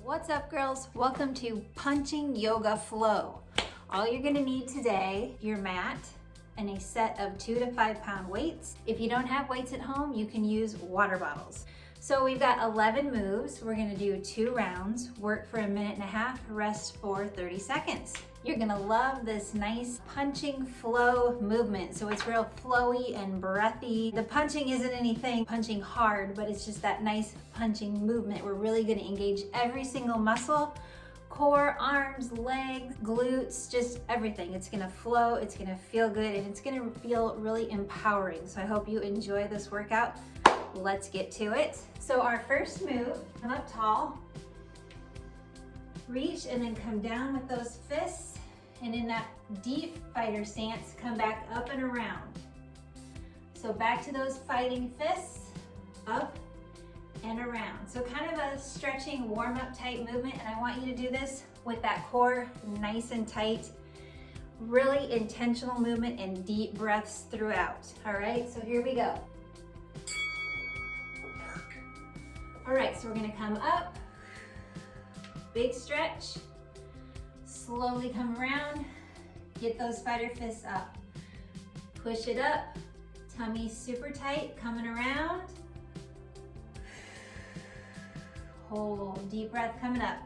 What's up, girls? Welcome to Punching Yoga Flow. All you're gonna need today, your mat and a set of 2 to 5 pound weights. If you don't have weights at home, you can use water bottles. So we've got 11 moves. We're gonna do 2 rounds, work for 1.5 minutes, rest for 30 seconds. You're gonna love this nice punching flow movement. So it's real flowy and breathy. The punching isn't anything punching hard, but it's just that nice punching movement. We're really gonna engage every single muscle, core, arms, legs, glutes, just everything. It's gonna flow, it's gonna feel good, and it's gonna feel really empowering. So I hope you enjoy this workout. Let's get to it. So our first move, come up tall, reach and then come down with those fists, and in that deep fighter stance, come back up and around. So back to those fighting fists, up and around. So kind of a stretching warm-up type movement, and I want you to do this with that core nice and tight, really intentional movement and deep breaths throughout. All right, so here we go. All right, so we're gonna come up, big stretch, slowly come around, get those fighter fists up. Push it up, tummy super tight, coming around. Hold, deep breath coming up.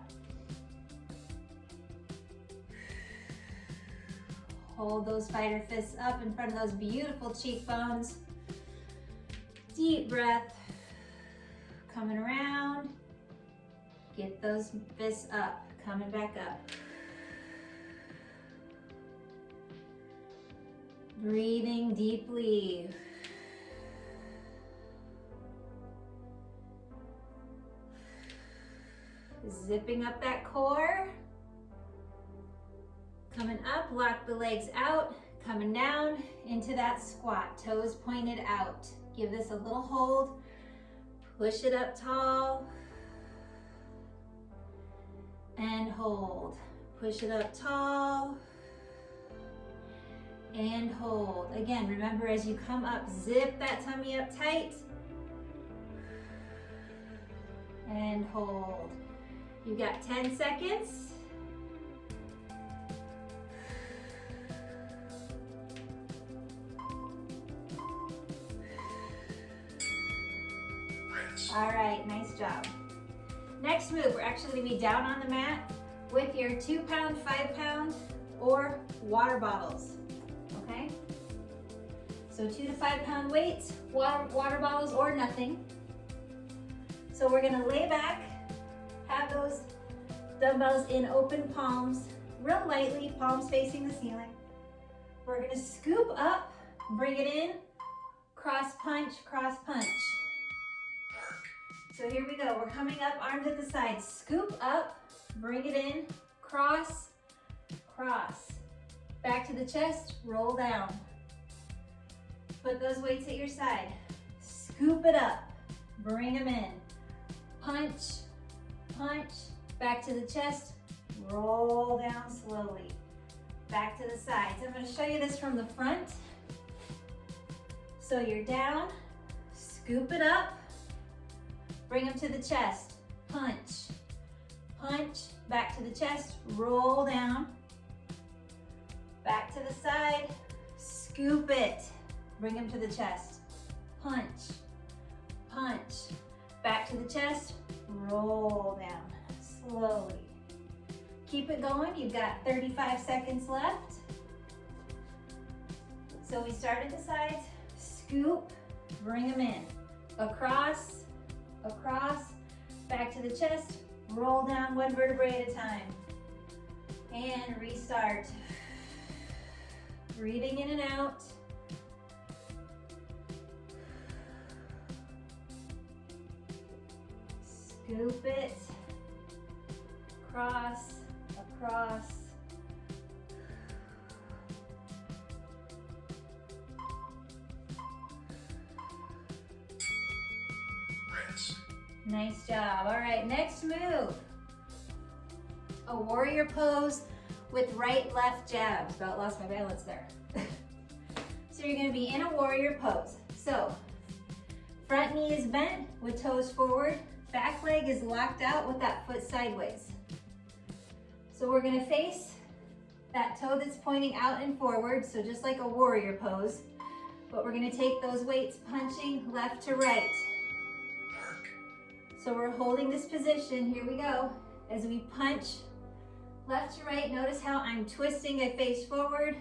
Hold those fighter fists up in front of those beautiful cheekbones. Deep breath. Coming around, get those fists up, coming back up. Breathing deeply. Zipping up that core. Coming up, lock the legs out, coming down into that squat, toes pointed out. Give this a little hold. Push it up tall and hold. Push it up tall and hold. Again, remember as you come up, zip that tummy up tight and hold. You've got 10 seconds. All right, nice job. Next move, we're actually gonna be down on the mat with your 2 pound, 5 pound, or water bottles, okay? So 2 to 5 pound weights, water bottles or nothing. So we're gonna lay back, have those dumbbells in open palms, real lightly, palms facing the ceiling. We're gonna scoop up, bring it in, cross punch, cross punch. So here we go, we're coming up, arms at the side. Scoop up, bring it in, cross, cross. Back to the chest, roll down. Put those weights at your side. Scoop it up, bring them in. Punch, punch, back to the chest, roll down slowly. Back to the sides. I'm gonna show you this from the front. So you're down, scoop it up, bring them to the chest, punch, punch, back to the chest, roll down, back to the side, scoop it, bring them to the chest, punch, punch, back to the chest, roll down, slowly. Keep it going, you've got 35 seconds left. So we start at the sides, scoop, bring them in, across, across, back to the chest, roll down 1 vertebrae at a time. And restart. Breathing in and out. Scoop it, cross, across. Nice job. All right, next move. A warrior pose with right, left jabs. About lost my balance there. So you're gonna be in a warrior pose. So front knee is bent with toes forward, Back leg is locked out with that foot sideways. So we're gonna face that toe that's pointing out and forward, so just like a warrior pose. But we're gonna take those weights punching left to right. So we're holding this position, here we go. As we punch left to right, notice how I'm twisting. I face forward,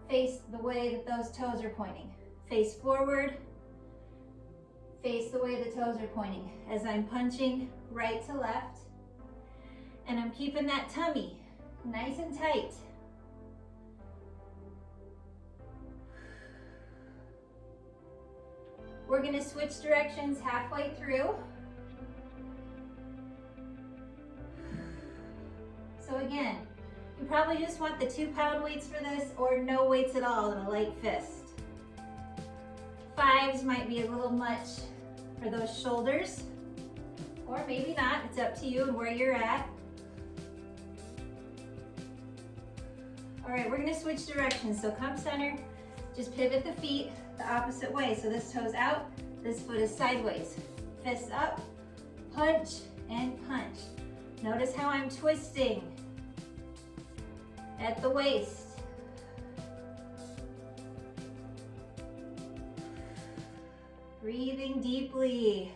face the way that those toes are pointing. Face forward, face the way the toes are pointing. As I'm punching right to left, and I'm keeping that tummy nice and tight. We're gonna switch directions halfway through. So again, you probably just want the 2-pound weights for this or no weights at all in a light fist. 5s might be a little much for those shoulders, or maybe not, it's up to you and where you're at. All right, we're gonna switch directions. So come center, just pivot the feet the opposite way. So this toe's out, this foot is sideways. Fists up, punch and punch. Notice how I'm twisting at the waist. Breathing deeply.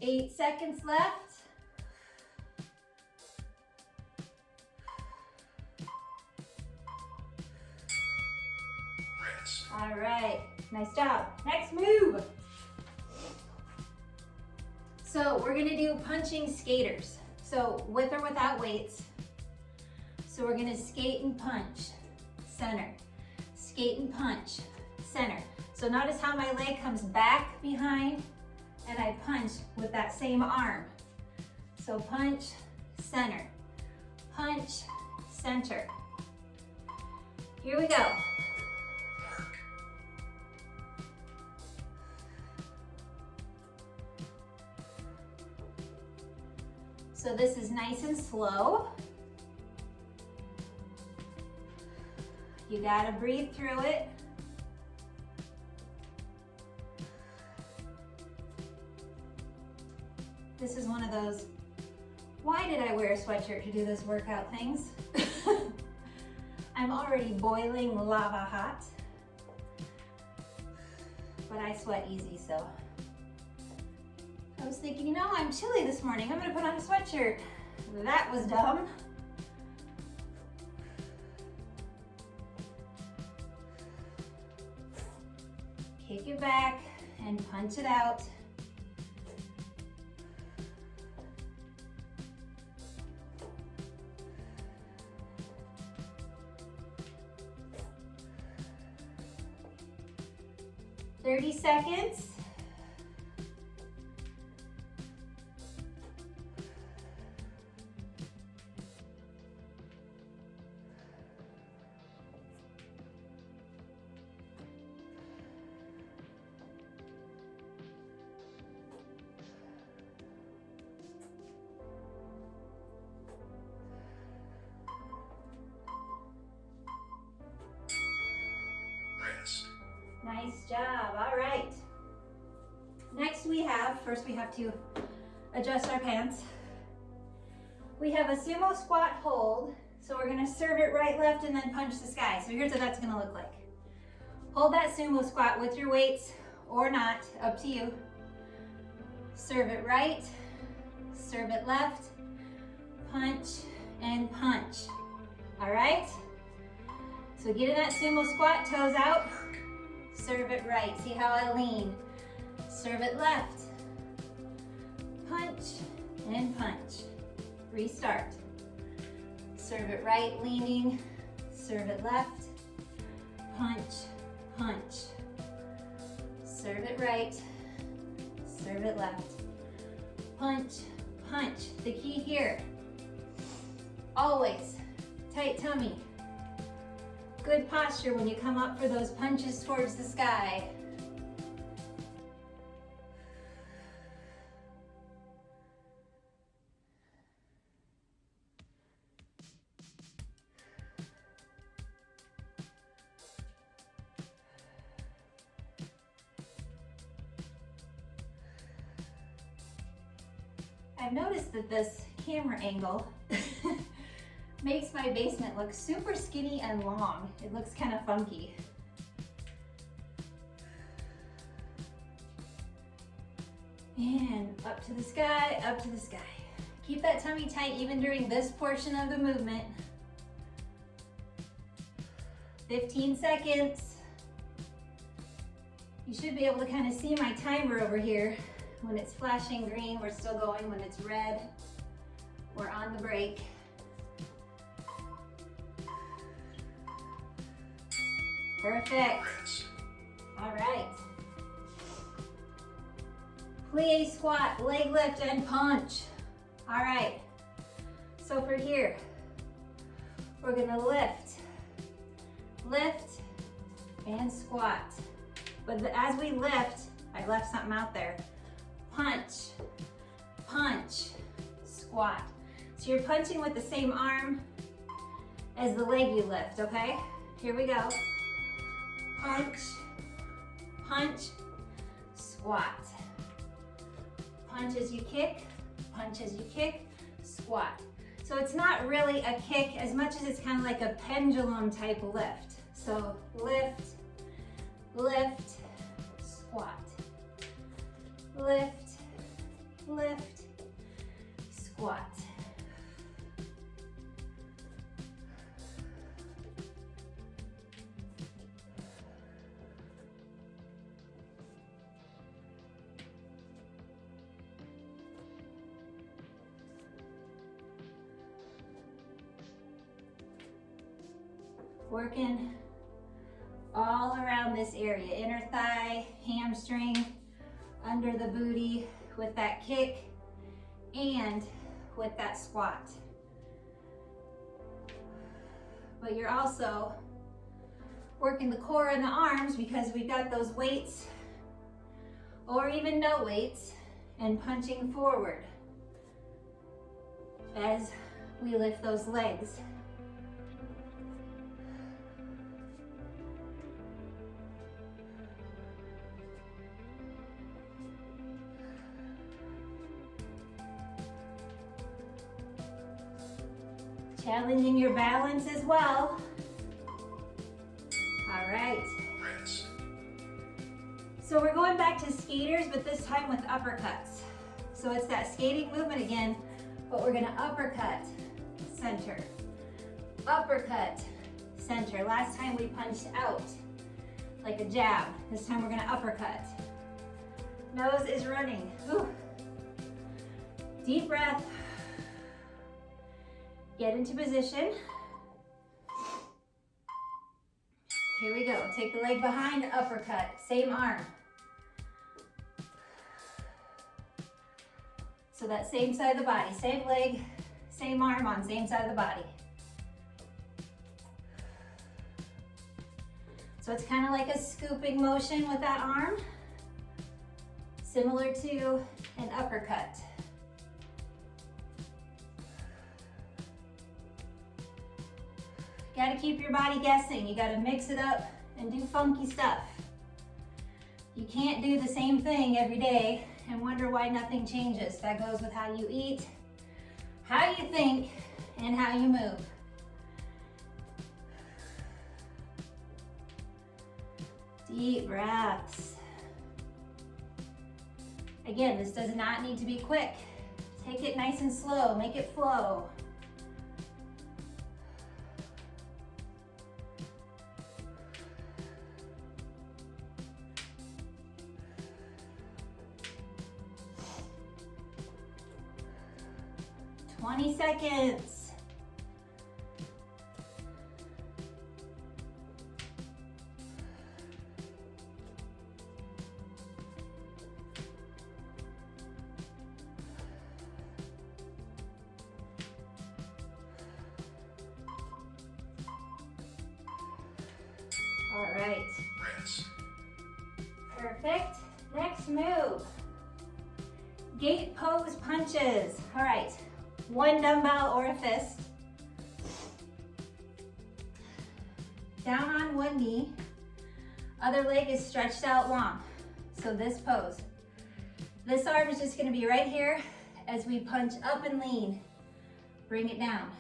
Eight seconds left. All right, nice job. Next move. So we're gonna do punching skaters. So with or without weights. So we're gonna skate and punch, center. Skate and punch, center. So notice how my leg comes back behind and I punch with that same arm. So punch, center. Punch, center. Here we go. So this is nice and slow. You gotta breathe through it. This is one of those, why did I wear a sweatshirt to do this workout things? I'm already boiling lava hot, but I sweat easy, so. I was thinking, you know, I'm chilly this morning. I'm gonna put on a sweatshirt. That was dumb. Kick it back and punch it out. "30 seconds. Nice job, all right. Next first we have to adjust our pants. We have a sumo squat hold. So we're gonna serve it right, left, and then punch the sky. So here's what that's gonna look like. Hold that sumo squat with your weights or not, up to you. Serve it right, serve it left, punch and punch. All right? So get in that sumo squat, toes out. Serve it right, see how I lean. Serve it left. Punch and punch. Restart. Serve it right, leaning. Serve it left. Punch, punch. Serve it right. Serve it left. Punch, punch. The key here, always tight tummy. Good posture when you come up for those punches towards the sky. I've noticed that this camera angle makes my basement look super skinny and long. It looks kind of funky. And up to the sky, up to the sky. Keep that tummy tight even during this portion of the movement. 15 seconds. You should be able to kind of see my timer over here. When it's flashing green, we're still going. When it's red, we're on the break. Perfect. All right. Plie, squat, leg lift, and punch. All right. So for here, we're gonna lift, and squat. But as we lift, I left something out there. Punch, punch, squat. So you're punching with the same arm as the leg you lift, okay? Here we go. Punch, punch, squat. Punch as you kick, squat. So it's not really a kick as much as it's kind of like a pendulum type lift. So lift, lift, squat. Lift, lift, squat. Working all around this area, inner thigh, hamstring, under the booty with that kick and with that squat. But you're also working the core and the arms because we've got those weights or even no weights and punching forward as we lift those legs. Challenging your balance as well. All right. So we're going back to skaters, but this time with uppercuts. So it's that skating movement again, but we're gonna uppercut, center. Uppercut, center. Last time we punched out like a jab. This time we're gonna uppercut. Nose is running. Ooh. Deep breath. Get into position. Here we go. Take the leg behind, uppercut. Same arm. So that same side of the body. Same leg, same arm on same side of the body. So it's kind of like a scooping motion with that arm. Similar to an uppercut. You gotta keep your body guessing. You gotta mix it up and do funky stuff. You can't do the same thing every day and wonder why nothing changes. That goes with how you eat, how you think, and how you move. Deep breaths. Again, this does not need to be quick. Take it nice and slow, make it flow. Twenty seconds. All right. Perfect. Next move. Gate pose punches. All right. One dumbbell or a fist. Down on one knee. Other leg is stretched out long. So this pose. This arm is just gonna be right here as we punch up and lean. Bring it down.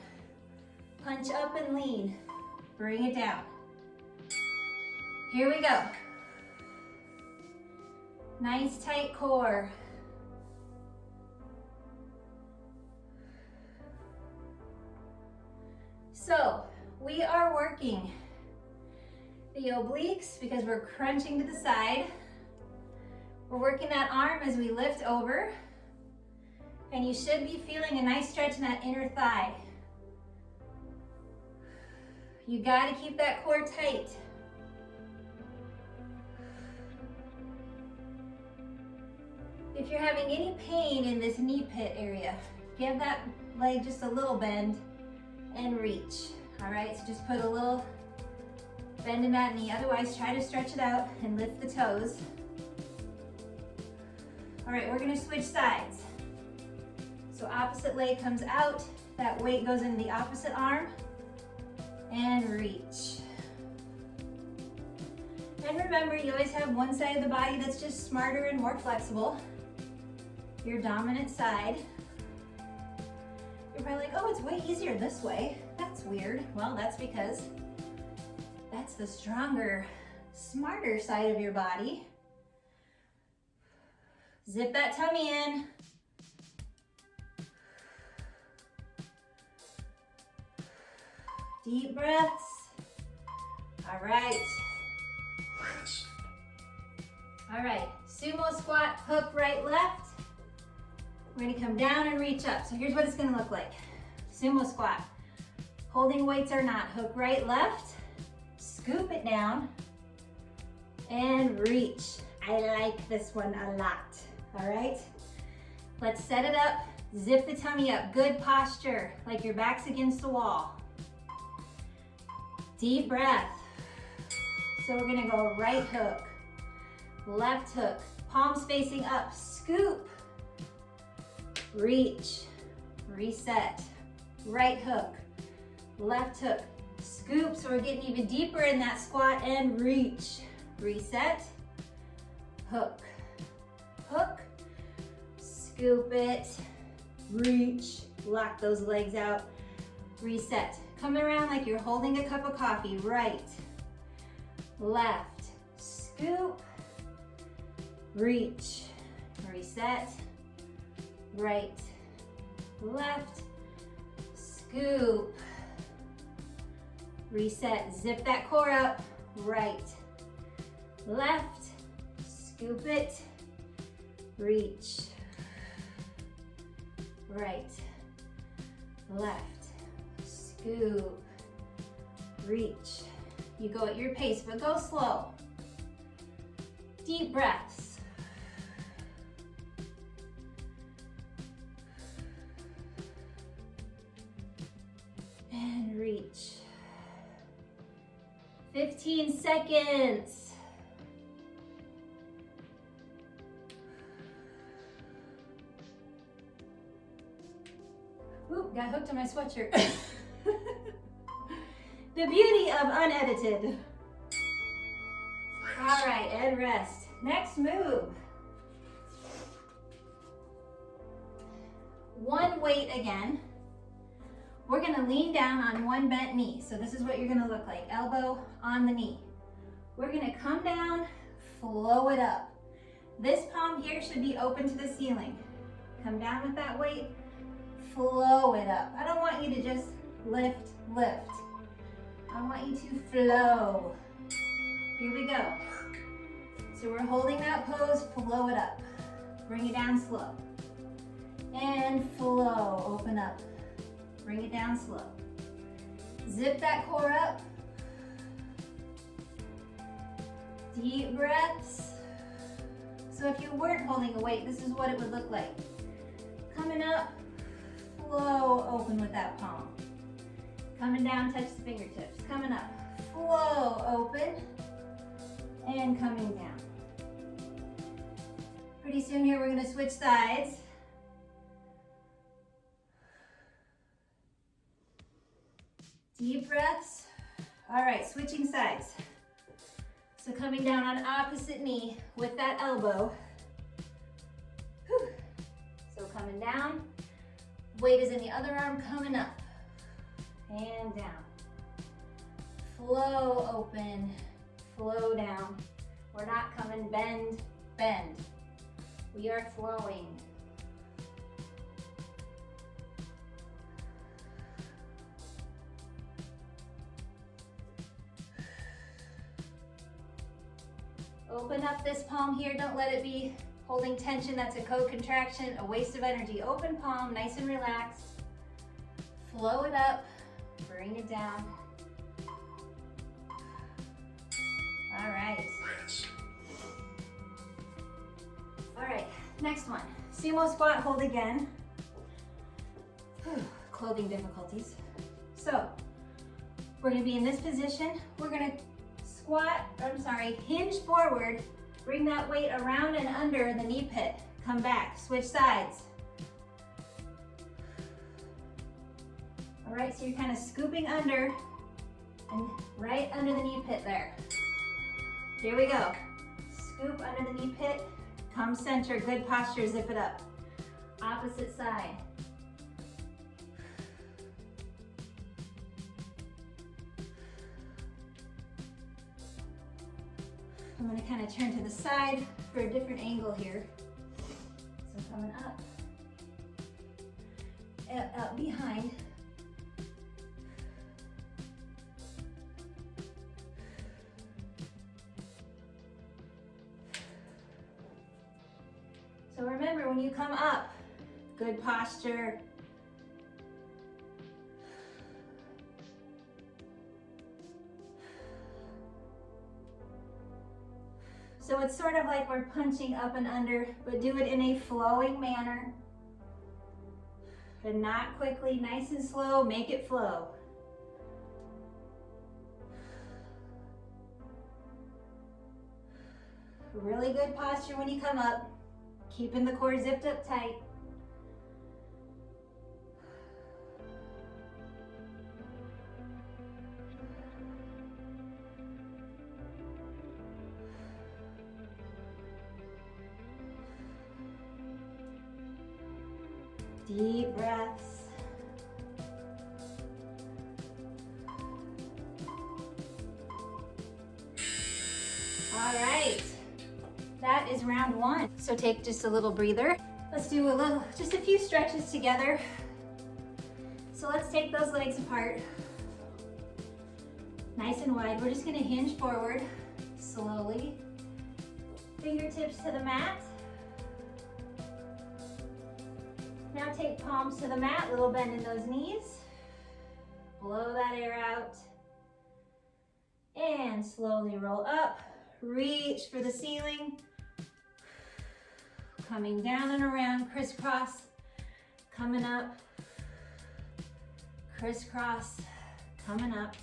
Punch up and lean. Bring it down. Here we go. Nice tight core. So we are working the obliques because we're crunching to the side. We're working that arm as we lift over. And you should be feeling a nice stretch in that inner thigh. You gotta keep that core tight. If you're having any pain in this knee pit area, give that leg just a little bend and reach. All right, so just put a little bend in that knee. Otherwise, try to stretch it out and lift the toes. All right, we're gonna switch sides. So opposite leg comes out, that weight goes into the opposite arm, and reach. And remember, you always have one side of the body that's just smarter and more flexible, your dominant side. You're probably like, oh, it's way easier this way. That's weird. Well, that's because that's the stronger, smarter side of your body. Zip that tummy in. Deep breaths. All right. All right, sumo squat, hook right, left. We're gonna come down and reach up. So here's what it's gonna look like. Sumo squat. Holding weights or not, hook right, left. Scoop it down and reach. I like this one a lot. All right, let's set it up. Zip the tummy up, good posture, like your back's against the wall. Deep breath. So we're gonna go right hook, left hook, palms facing up, scoop, reach, reset, right hook, left hook, scoop. So we're getting even deeper in that squat and reach, reset, hook, hook, scoop it, reach, lock those legs out, reset. Coming around like you're holding a cup of coffee, right, left, scoop, reach, reset, right, left, scoop, reset, zip that core up, right, left, scoop it, reach, right, left, scoop, reach. You go at your pace, but go slow. Deep breaths. And reach. 15 seconds. Oop, got hooked on my sweatshirt. The beauty of unedited. All right, and rest. Next move. One weight again. We're gonna lean down on one bent knee. So this is what you're gonna look like, elbow on the knee. We're gonna come down, flow it up. This palm here should be open to the ceiling. Come down with that weight, flow it up. I don't want you to just lift, lift. I want you to flow. Here we go. So we're holding that pose, flow it up. Bring it down slow. And flow, open up. Bring it down slow. Zip that core up. Deep breaths. So if you weren't holding a weight, this is what it would look like. Coming up, flow open with that palm. Coming down, touch the fingertips. Coming up, flow open, and coming down. Pretty soon here, we're gonna switch sides. Deep breaths. All right, switching sides. So coming down on opposite knee with that elbow. Whew. So coming coming down. Weight is in the other arm, coming up and down. Flow open, flow down. We're not coming bend, bend. We are flowing. Open up this palm here, don't let it be holding tension. That's a co-contraction, a waste of energy. Open palm, nice and relaxed. Flow it up, bring it down. All right. All right, next one. Sumo squat, hold again. Clothing difficulties. So, we're gonna be in this position. We're gonna hinge forward, bring that weight around and under the knee pit. Come back, switch sides. All right, so you're kind of scooping under and right under the knee pit there. Here we go. Scoop under the knee pit, come center, good posture, zip it up. Opposite side. I'm gonna kind of turn to the side for a different angle here. So coming up behind. So remember, when you come up, good posture. So it's sort of like we're punching up and under, but do it in a flowing manner. And not quickly, nice and slow, make it flow. Really good posture when you come up, keeping the core zipped up tight. Deep breaths. All right, that is round one. So take just a little breather. Let's do just a few stretches together. So let's take those legs apart. Nice and wide. We're just gonna hinge forward slowly. Fingertips to the mat. Now take palms to the mat, little bend in those knees. Blow that air out. And slowly roll up. Reach for the ceiling. Coming down and around, crisscross. Coming up. Crisscross. Coming up.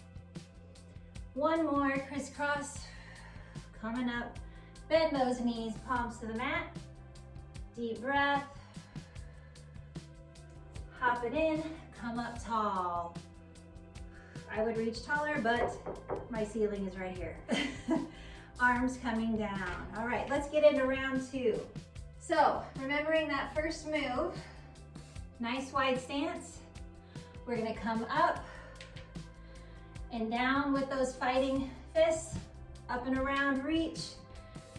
One more, crisscross. Coming up. Bend those knees, palms to the mat. Deep breath. Hop it in, come up tall. I would reach taller, but my ceiling is right here. Arms coming down. All right, let's get into round two. So, remembering that first move, nice wide stance. We're gonna come up and down with those fighting fists. Up and around, reach,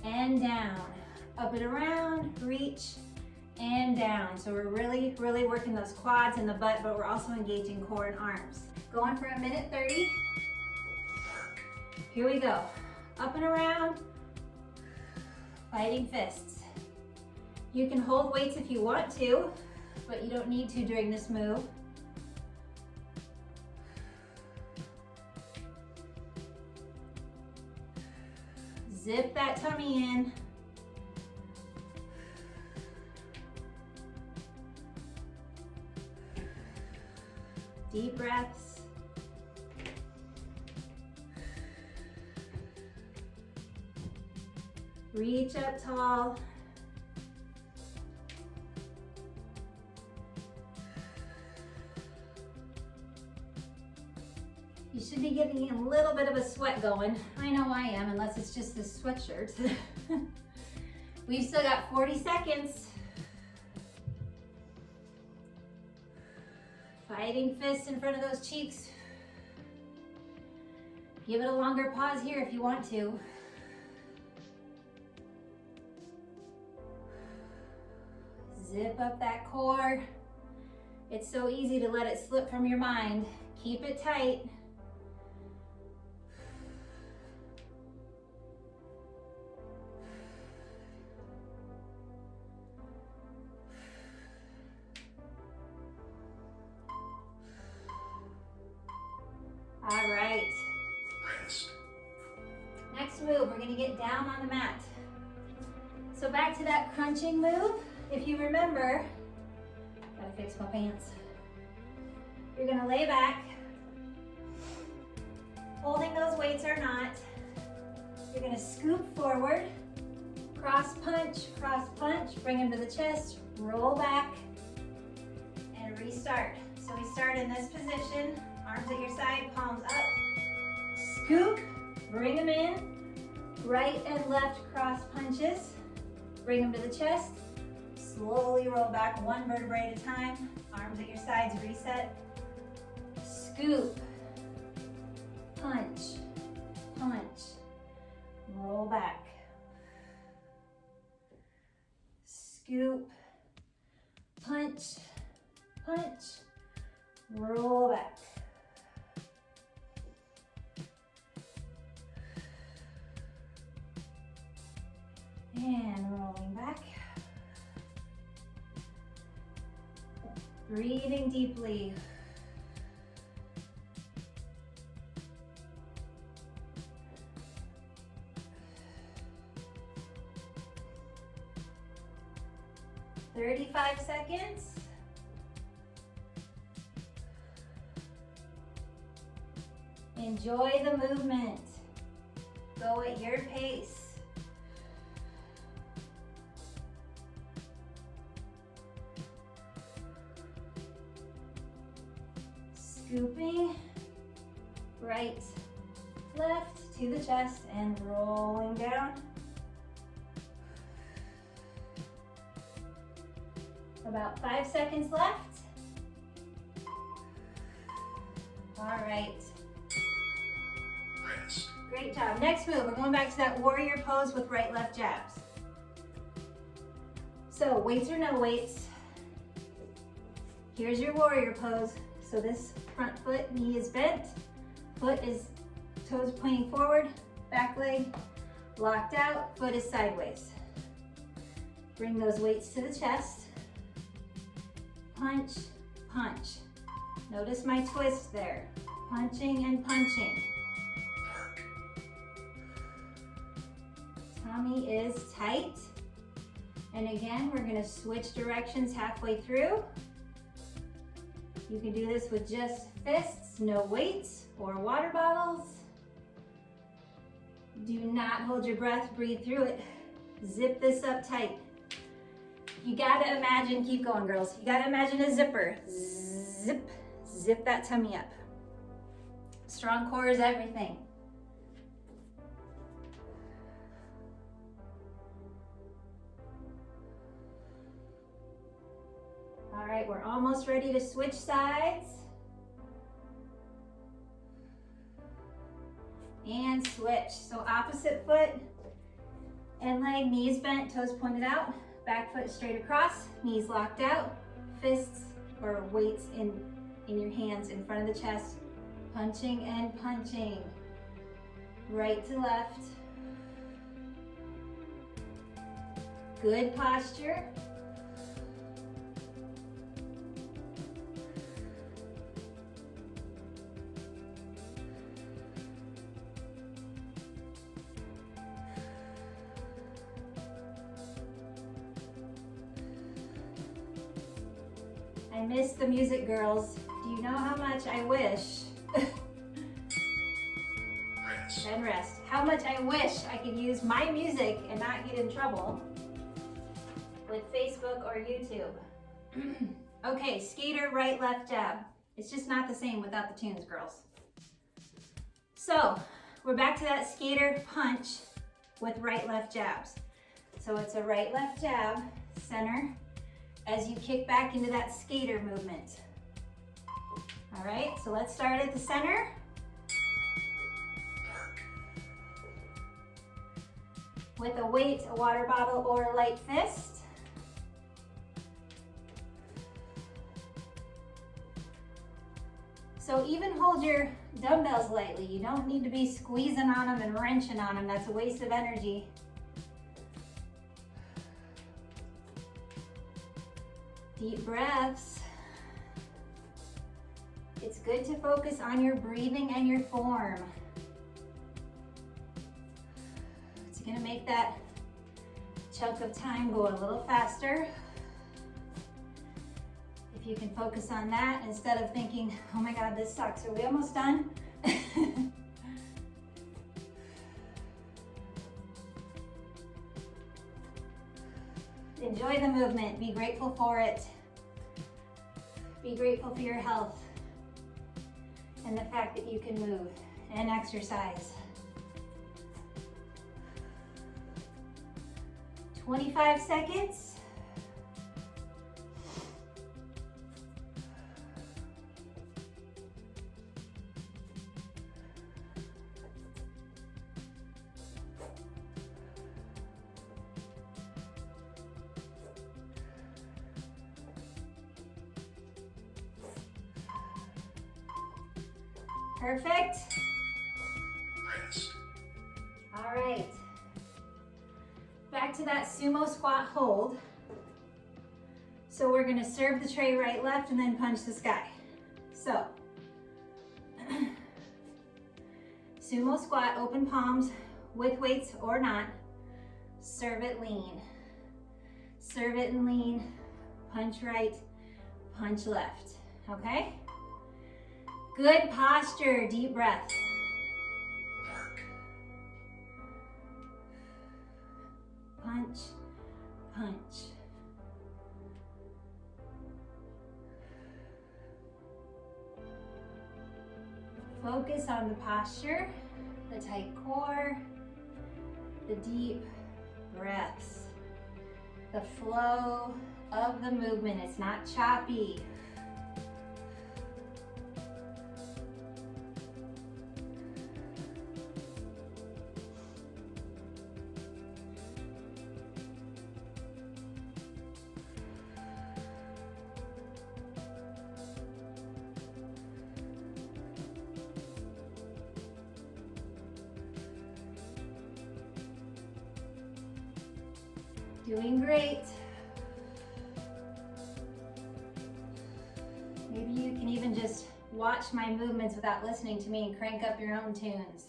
and down. Up and around, reach, and down. So we're really, really working those quads and the butt, but we're also engaging core and arms. Going for a minute 30. Here we go. Up and around, fighting fists. You can hold weights if you want to, but you don't need to during this move. Zip that tummy in. Deep breaths. Reach up tall. You should be getting a little bit of a sweat going. I know I am, unless it's just this sweatshirt. We've still got 40 seconds. Quieting fists in front of those cheeks. Give it a longer pause here if you want to. Zip up that core. It's so easy to let it slip from your mind. Keep it tight. All right. Next move, we're gonna get down on the mat. So back to that crunching move. If you remember, gotta fix my pants. You're gonna lay back, holding those weights or not. You're gonna scoop forward, cross punch, bring them to the chest, roll back, and restart. So we start in this position, arms at your side, palms up, scoop, bring them in, right and left cross punches, bring them to the chest, slowly roll back one vertebrae at a time, arms at your sides, reset, scoop, punch, roll back, scoop, punch, roll back. And rolling back. Breathing deeply. "35 seconds. Enjoy the movement. Go at your pace. Scooping, right, left to the chest and rolling down. About 5 seconds left. All right. Great job. Next move, we're going back to that warrior pose with right, left jabs. So weights or no weights, here's your warrior pose. So this front foot, knee is bent, foot is toes pointing forward, back leg locked out, foot is sideways. Bring those weights to the chest. Punch, punch. Notice my twist there. Punching and punching. Tummy is tight. And again, we're gonna switch directions halfway through. You can do this with just fists, no weights or water bottles. Do not hold your breath, breathe through it. Zip this up tight. You gotta imagine, keep going girls, you gotta imagine a zipper. Zip, zip that tummy up. Strong core is everything. All right, we're almost ready to switch sides. And switch. So opposite foot and leg, knees bent, toes pointed out, back foot straight across, knees locked out, fists or weights in your hands in front of the chest, punching and punching. Right to left. Good posture. I miss the music, girls. Do you know how much I wish? And rest. How much I wish I could use my music and not get in trouble with Facebook or YouTube. Okay, skater, right, left, jab. It's just not the same without the tunes, girls. So, we're back to that skater punch with right, left jabs. So it's a right, left jab, center, as you kick back into that skater movement. All right, so let's start at the center. With a weight, a water bottle, or a light fist. So even hold your dumbbells lightly. You don't need to be squeezing on them and wrenching on them. That's a waste of energy. Deep breaths. It's good to focus on your breathing and your form. It's gonna make that chunk of time go a little faster. If you can focus on that instead of thinking, oh my God, this sucks. Are we almost done? Enjoy the movement. Be grateful for it. Be grateful for your health and the fact that you can move and exercise. 25 seconds. Perfect. All right. Back to that sumo squat hold. So we're gonna serve the tray right, left, and then punch the sky. So, sumo squat, open palms, with weights or not. Serve it lean. Serve it and lean. Punch right, punch left. Okay? Good posture, deep breath. Punch, punch. Focus on the posture, the tight core, the deep breaths, the flow of the movement. It's not choppy. Doing great. Maybe you can even just watch my movements without listening to me and crank up your own tunes.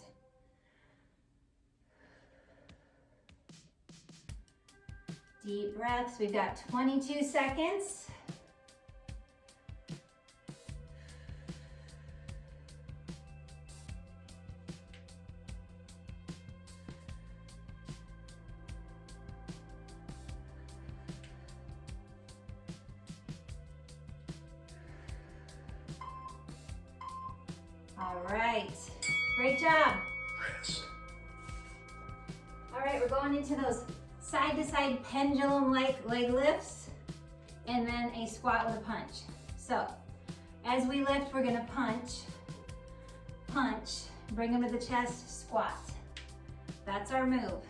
Deep breaths. We've got 22 seconds. All right, great job. All right, we're going into those side-to-side pendulum-like leg lifts and then a squat with a punch. So as we lift, we're gonna punch, punch, bring them to the chest, squat. That's our move.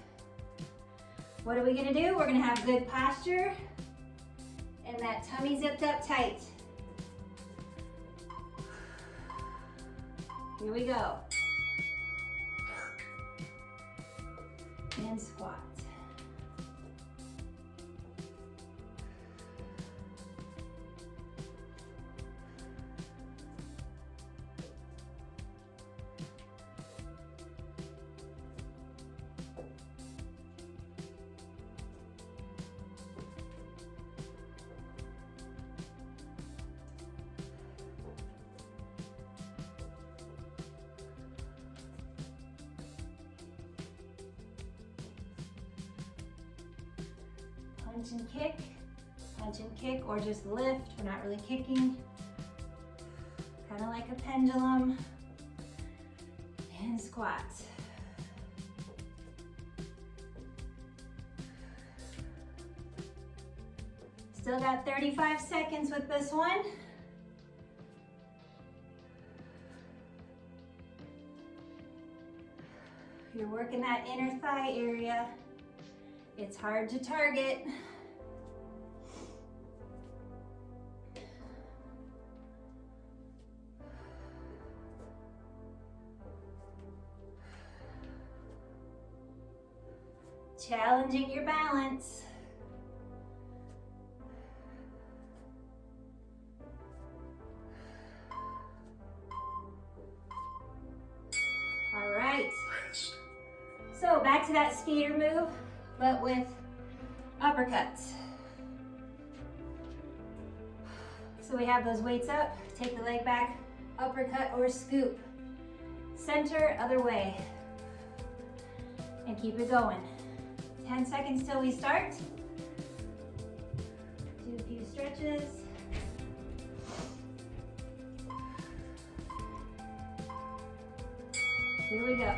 What are we gonna do? We're gonna have good posture and that tummy zipped up tight. Here we go. And squat. Punch and kick, or just lift. We're not really kicking. Kind of like a pendulum. And squat. Still got 35 seconds with this one. If you're working that inner thigh area, it's hard to target. Challenging your balance. All right. So back to that skater move, but with uppercuts. So we have those weights up, take the leg back, uppercut or scoop. Center, other way. And keep it going. 10 seconds till we start. Do a few stretches. Here we go.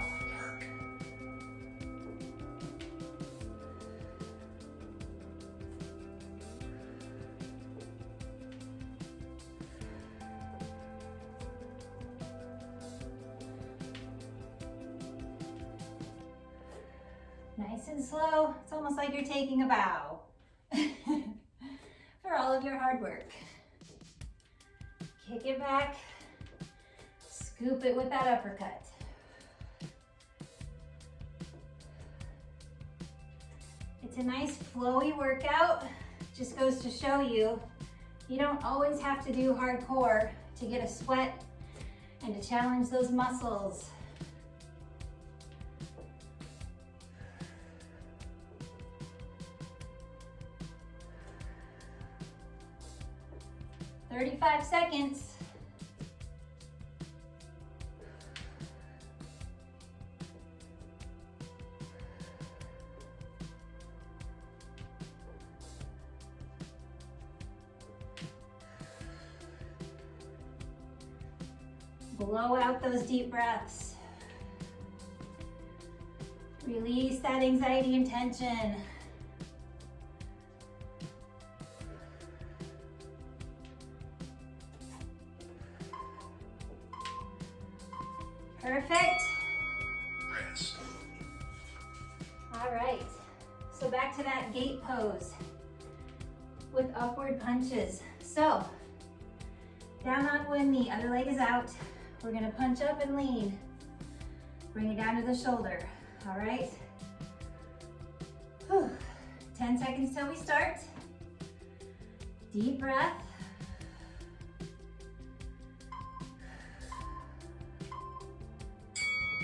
Nice and slow. It's almost like you're taking a bow for all of your hard work. Kick it back, scoop it with that uppercut. It's a nice flowy workout. Just goes to show you, you don't always have to do hardcore to get a sweat and to challenge those muscles. "35 seconds. Blow out those deep breaths. Release that anxiety and tension. Perfect. All right, so back to that gate pose with upward punches. So, down on one knee, other leg is out. We're gonna punch up and lean. Bring it down to the shoulder, all right? Whew. 10 seconds till we start. Deep breath.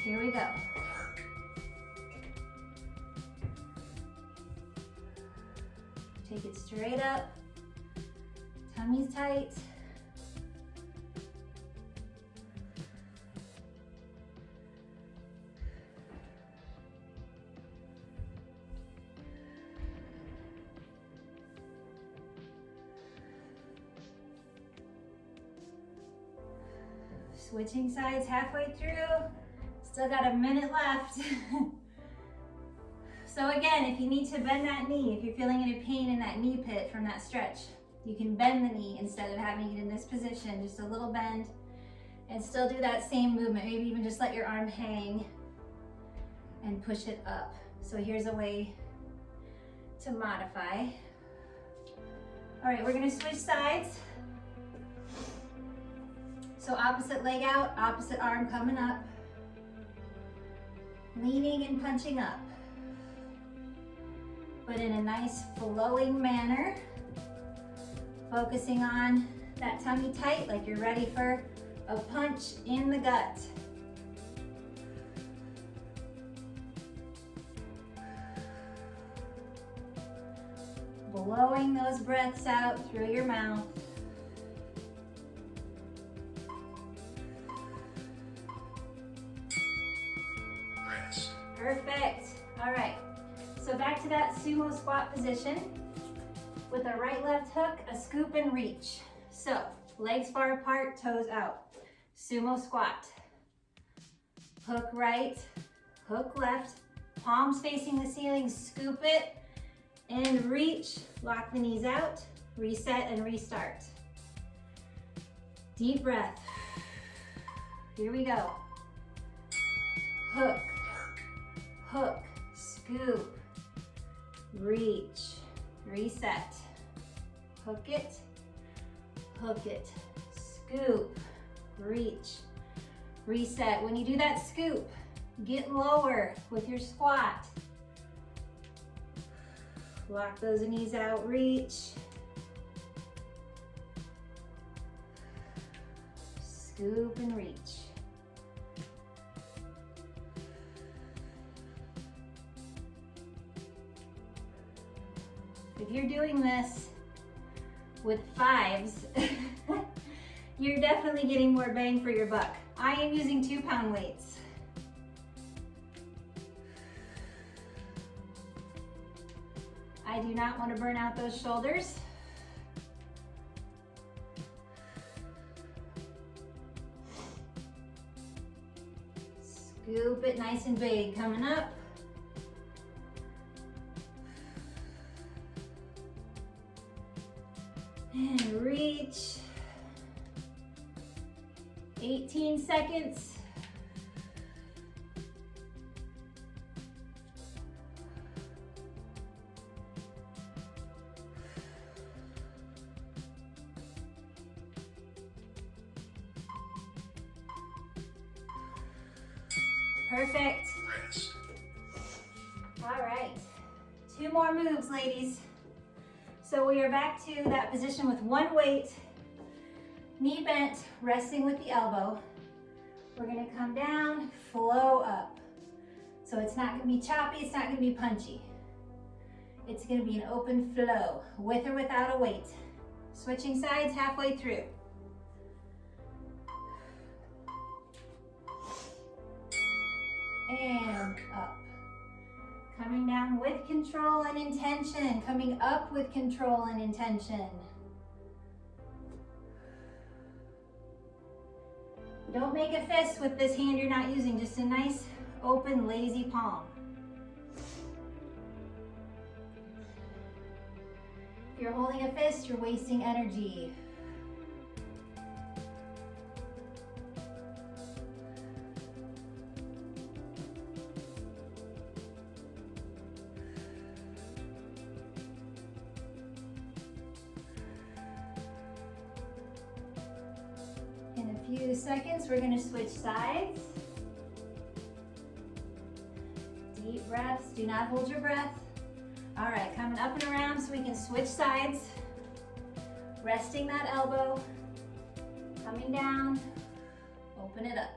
Here we go. Take it straight up. Tummy's tight. Switching sides halfway through. Still got a minute left. So again, if you need to bend that knee, if you're feeling any pain in that knee pit from that stretch, you can bend the knee instead of having it in this position, just a little bend, and still do that same movement. Maybe even just let your arm hang and push it up. So here's a way to modify. All right, we're gonna switch sides. So opposite leg out, opposite arm coming up. Leaning and punching up, but in a nice flowing manner. Focusing on that tummy tight, like you're ready for a punch in the gut. Blowing those breaths out through your mouth. Perfect. All right. So back to that sumo squat position with a right left hook, a scoop and reach. So legs far apart, toes out. Sumo squat. Hook right, hook left, palms facing the ceiling, scoop it and reach. Lock the knees out, reset and restart. Deep breath. Here we go. Hook. hook, scoop, reach, reset, hook it, scoop, reach, reset. When you do that scoop, get lower with your squat. Lock those knees out, reach. Scoop and reach. If you're doing this with fives, you're definitely getting more bang for your buck. I am using 2-pound weights. I do not want to burn out those shoulders. Scoop it nice and big, coming up. And reach. 18 seconds. Perfect. All right, 2 more moves, ladies. So we are back to that position with 1 weight, knee bent, resting with the elbow. We're gonna come down, flow up. So it's not gonna be choppy, it's not gonna be punchy. It's gonna be an open flow, with or without a weight. Switching sides halfway through. And up. Coming down with control and intention. Coming up with control and intention. Don't make a fist with this hand you're not using. Just a nice, open, lazy palm. If you're holding a fist, you're wasting energy. Few seconds, we're going to switch sides. Deep breaths, do not hold your breath. All right, coming up and around so we can switch sides. Resting that elbow, coming down, open it up.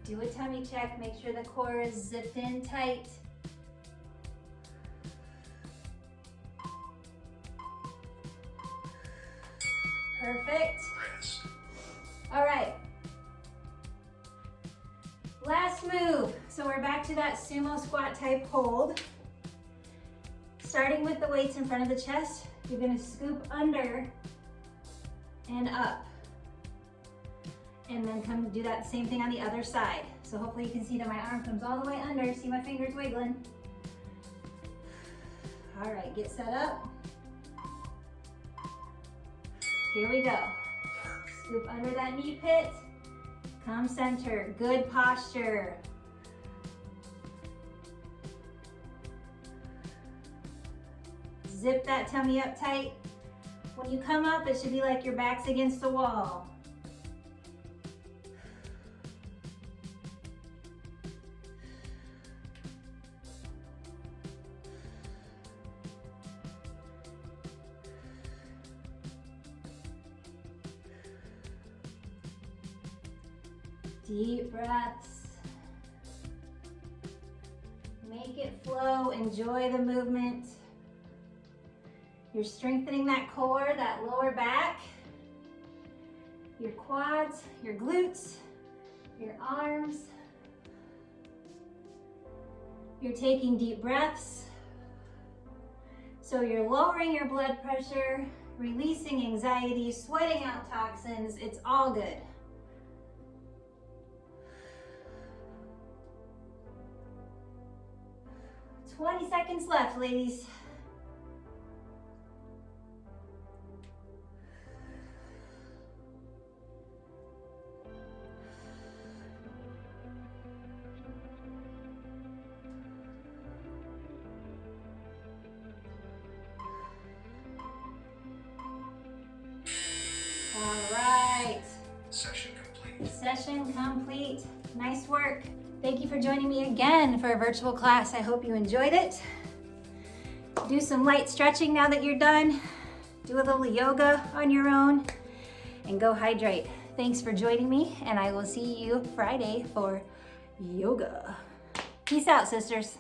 Do a tummy check, make sure the core is zipped in tight. Perfect. All right. Last move. So we're back to that sumo squat type hold. Starting with the weights in front of the chest, you're gonna scoop under and up. And then come do that same thing on the other side. So hopefully you can see that my arm comes all the way under. See my fingers wiggling? All right, get set up. Here we go. Scoop under that knee pit. Come center, good posture. Zip that tummy up tight. When you come up, it should be like your back's against the wall. Deep breaths. Make it flow, enjoy the movement. You're strengthening that core, that lower back, your quads, your glutes, your arms. You're taking deep breaths. So you're lowering your blood pressure, releasing anxiety, sweating out toxins. It's all good. "20 seconds left, ladies. All right. Session complete. Session complete. Nice work. Thank you for joining me again for a virtual class. I hope you enjoyed it. Do some light stretching now that you're done. Do a little yoga on your own and go hydrate. Thanks for joining me, and I will see you Friday for yoga. Peace out, sisters.